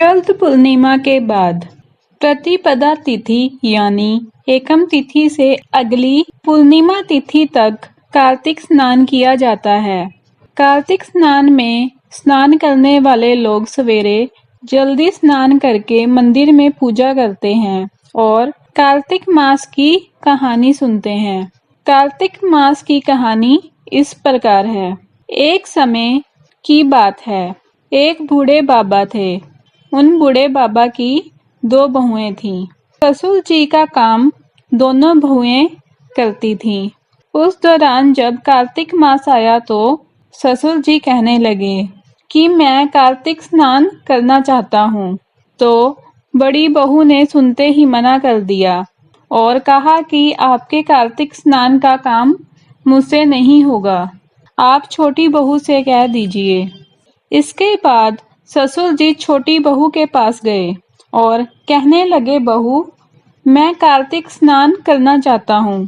शरद पूर्णिमा के बाद प्रतिपदा तिथि यानी एकम तिथि से अगली पूर्णिमा तिथि तक कार्तिक स्नान किया जाता है। कार्तिक स्नान में स्नान करने वाले लोग सवेरे जल्दी स्नान करके मंदिर में पूजा करते हैं और कार्तिक मास की कहानी सुनते हैं। कार्तिक मास की कहानी इस प्रकार है। एक समय की बात है, एक बूढ़े बाबा थे। उन बूढ़े बाबा की दो बहुएं थीं। ससुर जी का काम दोनों बहुएं करती थीं। उस दौरान जब कार्तिक मास आया तो ससुर जी कहने लगे कि मैं कार्तिक स्नान करना चाहता हूँ। तो बड़ी बहू ने सुनते ही मना कर दिया और कहा कि आपके कार्तिक स्नान का काम मुझसे नहीं होगा, आप छोटी बहू से कह दीजिए। इसके बाद ससुर जी छोटी बहू के पास गए और कहने लगे, बहू, मैं कार्तिक स्नान करना चाहता हूँ।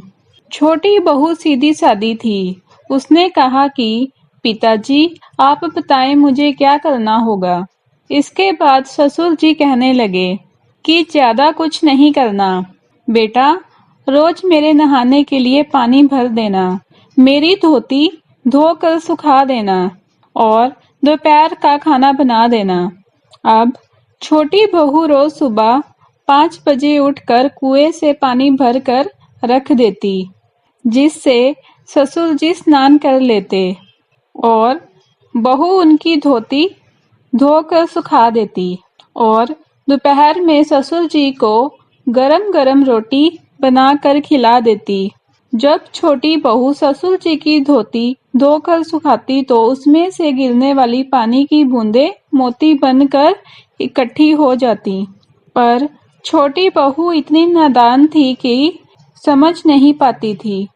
छोटी बहू सीधी सादी थी। उसने कहा कि पिताजी, आप बताएं मुझे क्या करना होगा। इसके बाद ससुर जी कहने लगे कि ज्यादा कुछ नहीं करना बेटा, रोज मेरे नहाने के लिए पानी भर देना, मेरी धोती धोकर सुखा देना और दोपहर का खाना बना देना। अब छोटी बहू रोज सुबह 5 बजे उठकर कुएं से पानी भर कर रख देती, जिससे ससुर जी स्नान कर लेते और बहू उनकी धोती धोकर सुखा देती और दोपहर में ससुर जी को गरम गरम रोटी बनाकर खिला देती। जब छोटी बहू ससुर जी की धोती धोकर सुखाती तो उसमें से गिरने वाली पानी की बूंदें मोती बनकर इकट्ठी हो जाती। पर छोटी बहू इतनी नादान थी कि समझ नहीं पाती थी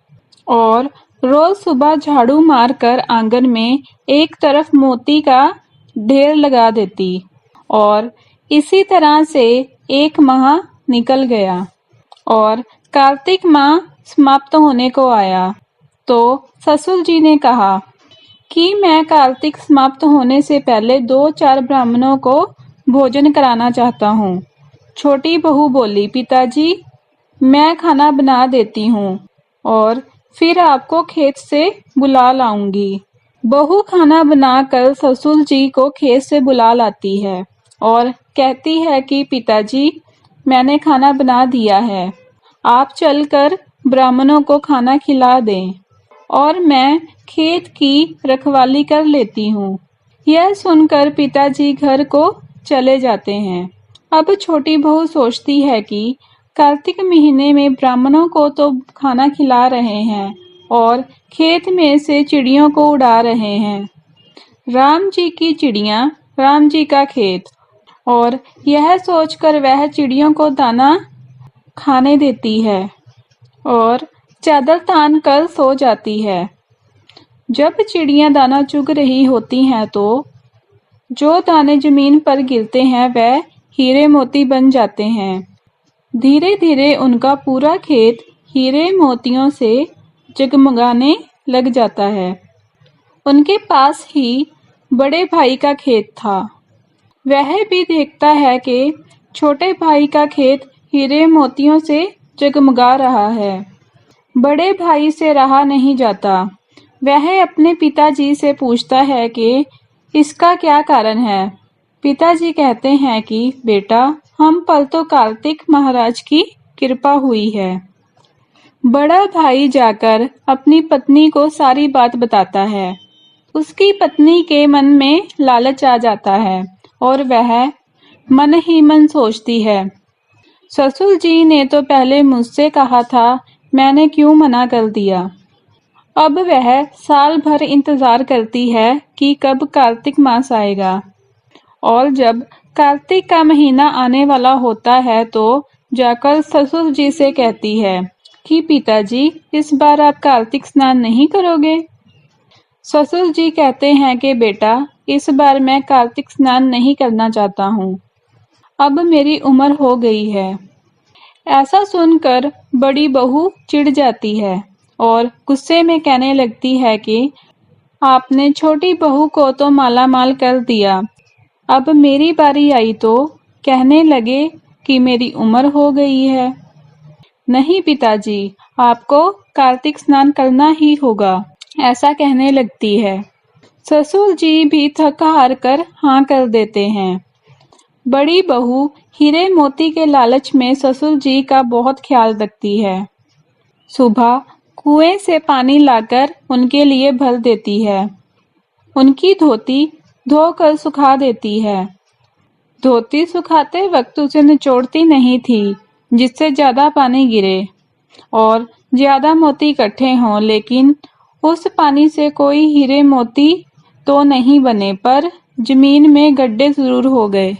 और रोज सुबह झाड़ू मारकर आंगन में एक तरफ मोती का ढेर लगा देती और इसी तरह से एक माह निकल गया और कार्तिक माह समाप्त होने को आया। तो ससुर जी ने कहा कि मैं कार्तिक समाप्त होने से पहले 2-4 ब्राह्मणों को भोजन कराना चाहता हूँ। छोटी बहू बोली, पिताजी, मैं खाना बना देती हूँ और फिर आपको खेत से बुला लाऊंगी। बहू खाना बनाकर ससुर जी को खेत से बुला लाती है और कहती है कि पिताजी, मैंने खाना बना दिया है, आप चलकर ब्राह्मणों को खाना खिला दें और मैं खेत की रखवाली कर लेती हूँ। यह सुनकर पिताजी घर को चले जाते हैं। अब छोटी बहू सोचती है कि कार्तिक महीने में ब्राह्मणों को तो खाना खिला रहे हैं और खेत में से चिड़ियों को उड़ा रहे हैं। राम जी की चिड़िया, राम जी का खेत। और यह सोचकर वह चिड़ियों को दाना खाने देती है और चादर तान कर सो जाती है। जब चिड़ियां दाना चुग रही होती हैं तो जो दाने जमीन पर गिरते हैं वह हीरे मोती बन जाते हैं। धीरे धीरे उनका पूरा खेत हीरे मोतियों से जगमगाने लग जाता है। उनके पास ही बड़े भाई का खेत था। वह भी देखता है कि छोटे भाई का खेत हीरे मोतियों से जगमगा रहा है। बड़े भाई से रहा नहीं जाता। वह अपने पिताजी से पूछता है कि इसका क्या कारण है। पिताजी कहते हैं कि बेटा, हम पर तो कार्तिक महाराज की कृपा हुई है। बड़ा भाई जाकर अपनी पत्नी को सारी बात बताता है। उसकी पत्नी के मन में लालच आ जाता है और वह मन ही मन सोचती है, ससुर जी ने तो पहले मुझसे कहा था, मैंने क्यों मना कर दिया। अब वह साल भर इंतजार करती है कि कब कार्तिक मास आएगा और जब कार्तिक का महीना आने वाला होता है तो जाकर ससुर जी से कहती है कि पिताजी, इस बार आप कार्तिक स्नान नहीं करोगे। ससुर जी कहते हैं कि बेटा, इस बार मैं कार्तिक स्नान नहीं करना चाहता हूँ, अब मेरी उम्र हो गई है। ऐसा सुनकर बड़ी बहू चिढ़ जाती है और गुस्से में कहने लगती है कि आपने छोटी बहू को तो माला माल कर दिया, अब मेरी बारी आई तो कहने लगे कि मेरी उम्र हो गई है। नहीं पिताजी, आपको कार्तिक स्नान करना ही होगा, ऐसा कहने लगती है। ससुर जी भी थक हार कर हाँ कर देते हैं। बड़ी बहू हीरे मोती के लालच में ससुर जी का बहुत ख्याल रखती है। सुबह कुएं से पानी लाकर उनके लिए भर देती है। उनकी धोती धोकर सुखा देती है। धोती सुखाते वक्त उसे निचोड़ती नहीं थी जिससे ज्यादा पानी गिरे और ज्यादा मोती इकट्ठे हों, लेकिन उस पानी से कोई हीरे मोती तो नहीं बने, पर जमीन में गड्ढे जरूर हो गए।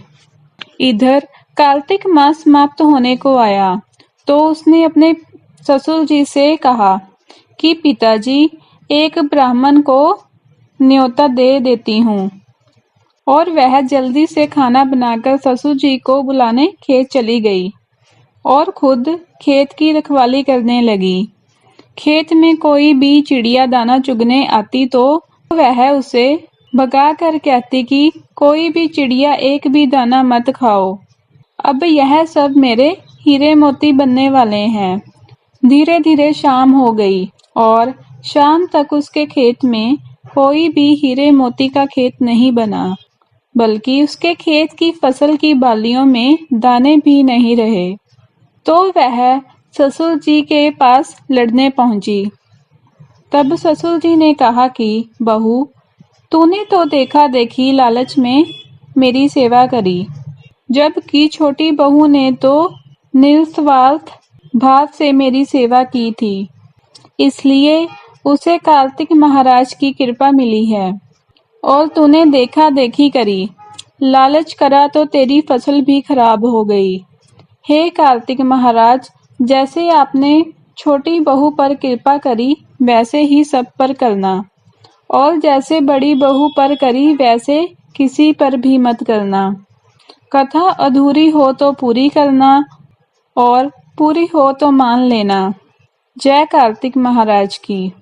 इधर कार्तिक मास समाप्त होने को आया तो उसने अपने ससुर जी से कहा कि पिताजी, एक ब्राह्मण को न्योता दे देती हूँ। और वह जल्दी से खाना बनाकर ससुर जी को बुलाने खेत चली गई और खुद खेत की रखवाली करने लगी। खेत में कोई भी चिड़िया दाना चुगने आती तो वह उसे भगा कर कहती कि कोई भी चिड़िया एक भी दाना मत खाओ, अब यह सब मेरे हीरे मोती बनने वाले हैं। धीरे धीरे शाम हो गई और शाम तक उसके खेत में कोई भी हीरे मोती का खेत नहीं बना, बल्कि उसके खेत की फसल की बालियों में दाने भी नहीं रहे। तो वह ससुर जी के पास लड़ने पहुंची। तब ससुर जी ने कहा कि बहू, तूने तो देखा देखी लालच में मेरी सेवा करी, जबकि छोटी बहू ने तो निस्वार्थ भाव से मेरी सेवा की थी, इसलिए उसे कार्तिक महाराज की कृपा मिली है। और तूने देखा देखी करी, लालच करा तो तेरी फसल भी खराब हो गई। हे कार्तिक महाराज, जैसे आपने छोटी बहू पर कृपा करी वैसे ही सब पर करना, और जैसे बड़ी बहू पर करी वैसे किसी पर भी मत करना। कथा अधूरी हो तो पूरी करना और पूरी हो तो मान लेना। जय कार्तिक महाराज की।